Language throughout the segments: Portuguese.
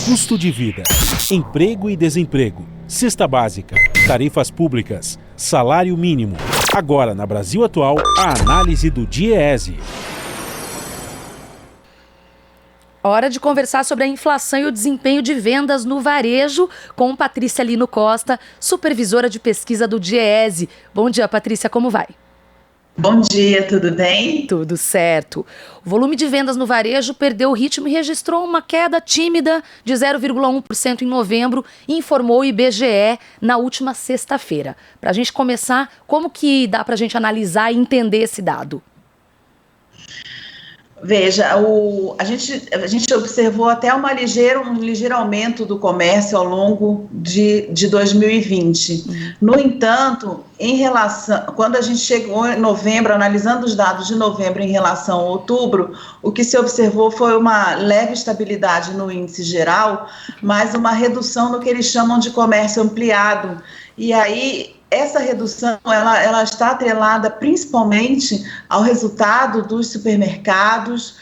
Custo de vida, emprego e desemprego, cesta básica, tarifas públicas, salário mínimo. Agora, na Brasil Atual, a análise do DIEESE. Hora de conversar sobre a inflação e o desempenho de vendas no varejo com Patrícia Lino Costa, supervisora de pesquisa do DIEESE. Bom dia, Patrícia, como vai? Bom dia, tudo bem? Tudo certo. O volume de vendas no varejo perdeu o ritmo e registrou uma queda tímida de 0,1% em novembro, informou o IBGE na última sexta-feira. Para a gente começar, como que dá para a gente analisar e entender esse dado? Veja, a gente observou até um ligeiro aumento do comércio ao longo de 2020. No entanto, quando a gente chegou em novembro, analisando os dados de novembro em relação a outubro, o que se observou foi uma leve estabilidade no índice geral, mas uma redução no que eles chamam de comércio ampliado. E aí, essa redução ela está atrelada principalmente ao resultado dos supermercados,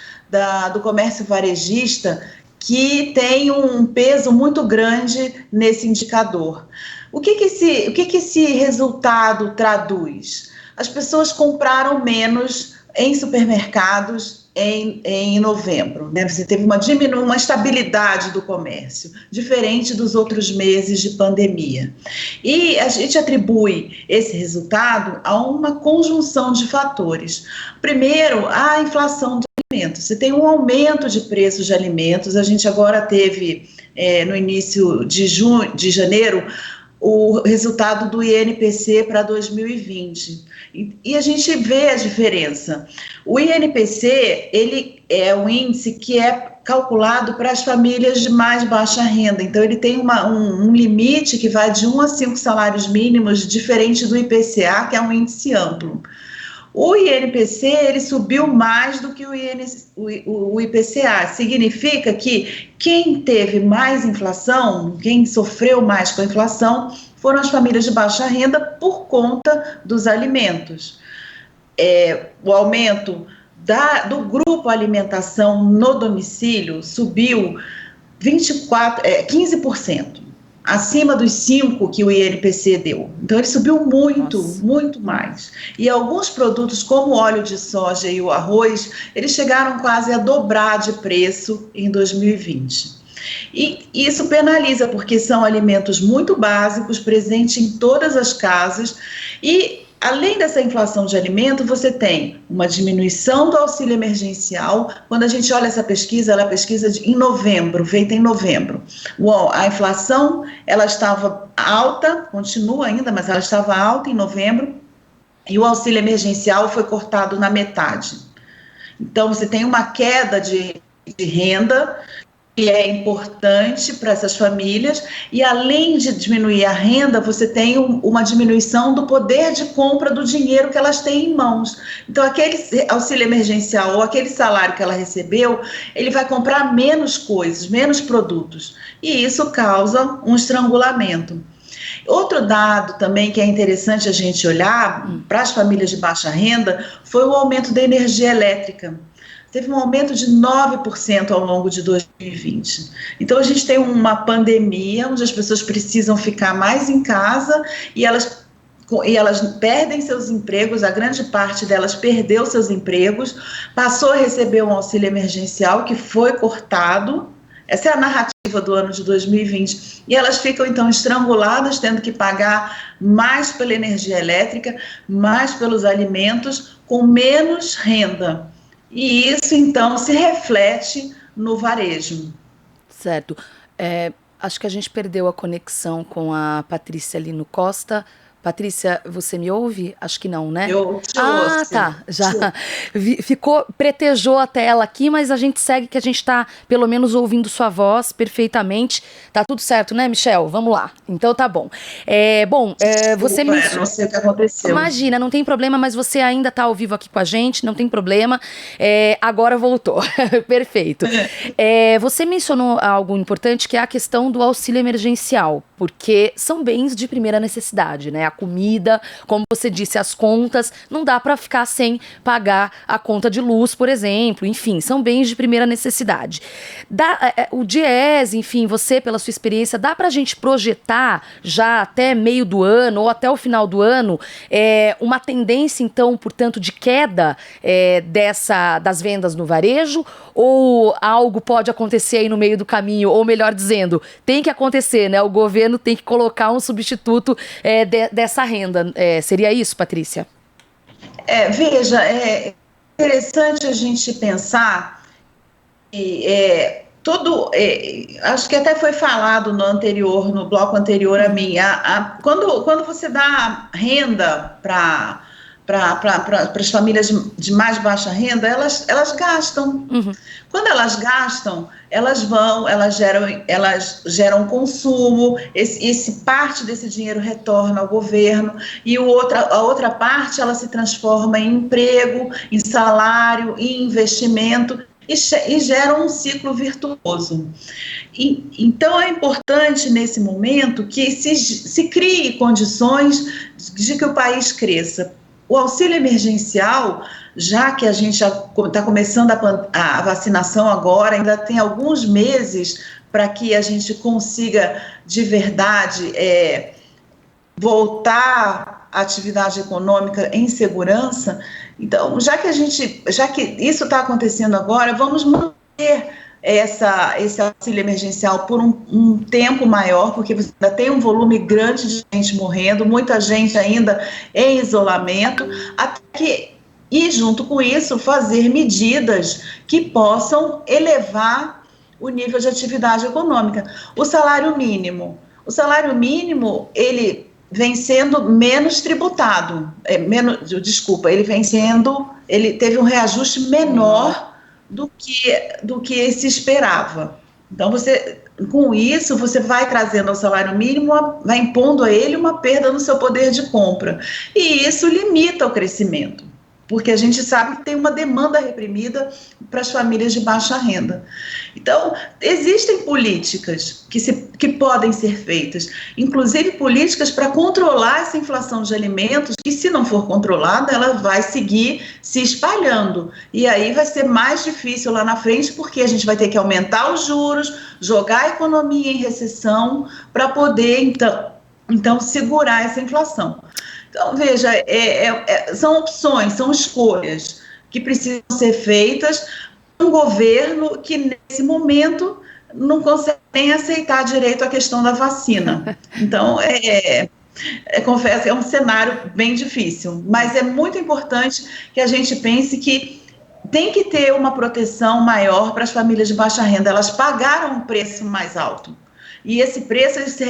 do comércio varejista, que tem um peso muito grande nesse indicador. O que esse resultado traduz? As pessoas compraram menos em supermercados em novembro, né? Você teve uma estabilidade do comércio, diferente dos outros meses de pandemia. E a gente atribui esse resultado a uma conjunção de fatores. Primeiro, a inflação de alimentos. Você tem um aumento de preços de alimentos. A gente agora teve, no início de janeiro, o resultado do INPC para 2020. E a gente vê a diferença. O INPC, ele é um índice que é calculado para as famílias de mais baixa renda. Então, ele tem um limite que vai de 1 a 5 salários mínimos, diferente do IPCA, que é um índice amplo. O INPC, ele subiu mais do que o IPCA. Significa que quem teve mais inflação, quem sofreu mais com a inflação, foram as famílias de baixa renda por conta dos alimentos. O aumento do grupo alimentação no domicílio subiu 15%. Acima dos 5% que o INPC deu. Então, ele subiu muito mais. E alguns produtos, como o óleo de soja e o arroz, eles chegaram quase a dobrar de preço em 2020. E isso penaliza, porque são alimentos muito básicos, presentes em todas as casas, e além dessa inflação de alimento, você tem uma diminuição do auxílio emergencial. Quando a gente olha essa pesquisa, ela é pesquisa em novembro, feita em novembro. A inflação, ela estava alta, continua ainda, mas ela estava alta em novembro, e o auxílio emergencial foi cortado na metade. Então, você tem uma queda de renda, que é importante para essas famílias, e além de diminuir a renda, você tem uma diminuição do poder de compra do dinheiro que elas têm em mãos. Então, aquele auxílio emergencial ou aquele salário que ela recebeu, ele vai comprar menos coisas, menos produtos, e isso causa um estrangulamento. Outro dado também que é interessante a gente olhar para as famílias de baixa renda foi o aumento da energia elétrica. Teve um aumento de 9% ao longo de 2020. Então, a gente tem uma pandemia onde as pessoas precisam ficar mais em casa e elas perdem seus empregos, a grande parte delas perdeu seus empregos, passou a receber um auxílio emergencial que foi cortado. Essa é a narrativa do ano de 2020. E elas ficam, então, estranguladas, tendo que pagar mais pela energia elétrica, mais pelos alimentos, com menos renda. E isso, então, se reflete no varejo. Certo. Acho que a gente perdeu a conexão com a Patrícia Lino Costa. Patrícia, você me ouve? Acho que não, né? Eu te ouço. Tá. Já pretejou a tela aqui, mas a gente segue que a gente tá, pelo menos, ouvindo sua voz perfeitamente. Tá tudo certo, né, Michel? Vamos lá. Então tá bom. Você me... não sei o que aconteceu. Imagina, não tem problema, mas você ainda tá ao vivo aqui com a gente, não tem problema. Agora voltou. Perfeito. Você mencionou algo importante, que é a questão do auxílio emergencial, porque são bens de primeira necessidade, né? A comida, como você disse, as contas, não dá para ficar sem pagar a conta de luz, por exemplo, enfim, são bens de primeira necessidade. O DIEESE, enfim, você, pela sua experiência, dá pra gente projetar já até meio do ano ou até o final do ano uma tendência, então, portanto, de queda das vendas no varejo, ou algo pode acontecer aí no meio do caminho, ou melhor dizendo, tem que acontecer, né? O governo tem que colocar um substituto dessa renda. Seria isso, Patrícia? Veja, é interessante a gente pensar que acho que até foi falado no bloco anterior a mim, quando você dá renda para as famílias de mais baixa renda, elas gastam. Uhum. Quando elas gastam, elas geram consumo, parte desse dinheiro retorna ao governo, e a outra parte ela se transforma em emprego, em salário, em investimento, e gera um ciclo virtuoso. Então, é importante, nesse momento, que se crie condições de que o país cresça. O auxílio emergencial, já que a gente já está começando a vacinação agora, ainda tem alguns meses para que a gente consiga, de verdade, voltar à atividade econômica em segurança. Então, já que isso está acontecendo agora, vamos manter esse auxílio emergencial por um tempo maior, porque você ainda tem um volume grande de gente morrendo, muita gente ainda em isolamento, e junto com isso fazer medidas que possam elevar o nível de atividade econômica. O salário mínimo, ele vem sendo menos tributado, ele teve um reajuste menor do que se esperava. Então, com isso, você vai trazendo ao salário mínimo, vai impondo a ele uma perda no seu poder de compra. E isso limita o crescimento, porque a gente sabe que tem uma demanda reprimida para as famílias de baixa renda. Então, existem políticas que podem ser feitas, inclusive políticas para controlar essa inflação de alimentos, que, se não for controlada, ela vai seguir se espalhando. E aí vai ser mais difícil lá na frente, porque a gente vai ter que aumentar os juros, jogar a economia em recessão, para poder, então, segurar essa inflação. Então, veja, são opções, são escolhas que precisam ser feitas. Um governo que, nesse momento, não consegue nem aceitar direito a questão da vacina. Então, confesso, é um cenário bem difícil, mas é muito importante que a gente pense que tem que ter uma proteção maior para as famílias de baixa renda. Elas pagaram um preço mais alto. E esse preço se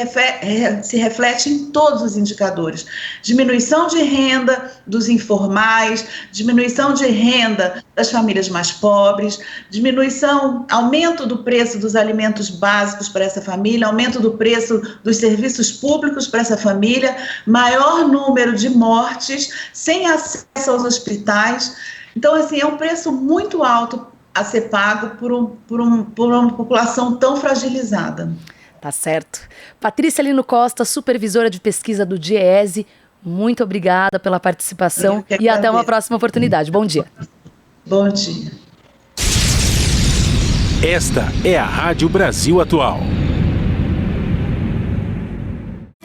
reflete em todos os indicadores. Diminuição de renda dos informais, diminuição de renda das famílias mais pobres, aumento do preço dos alimentos básicos para essa família, aumento do preço dos serviços públicos para essa família, maior número de mortes, sem acesso aos hospitais. Então, assim, é um preço muito alto a ser pago por uma população tão fragilizada. Tá certo. Patrícia Lino Costa, supervisora de pesquisa do DIEESE, muito obrigada pela participação e até uma próxima oportunidade. Bom dia. Bom dia. Esta é a Rádio Brasil Atual.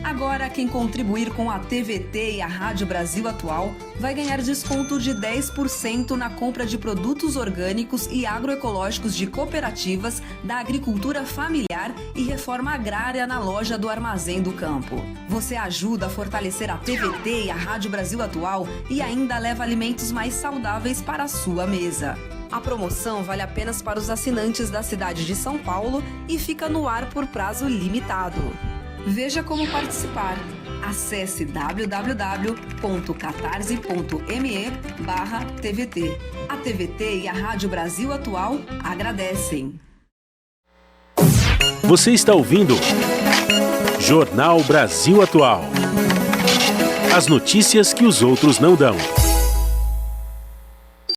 Agora, quem contribuir com a TVT e a Rádio Brasil Atual vai ganhar desconto de 10% na compra de produtos orgânicos e agroecológicos de cooperativas da agricultura familiar e reforma agrária na loja do Armazém do Campo. Você ajuda a fortalecer a TVT e a Rádio Brasil Atual e ainda leva alimentos mais saudáveis para a sua mesa. A promoção vale apenas para os assinantes da cidade de São Paulo e fica no ar por prazo limitado. Veja como participar. Acesse www.catarse.me/TVT. A TVT e a Rádio Brasil Atual agradecem. Você está ouvindo Jornal Brasil Atual. As notícias que os outros não dão.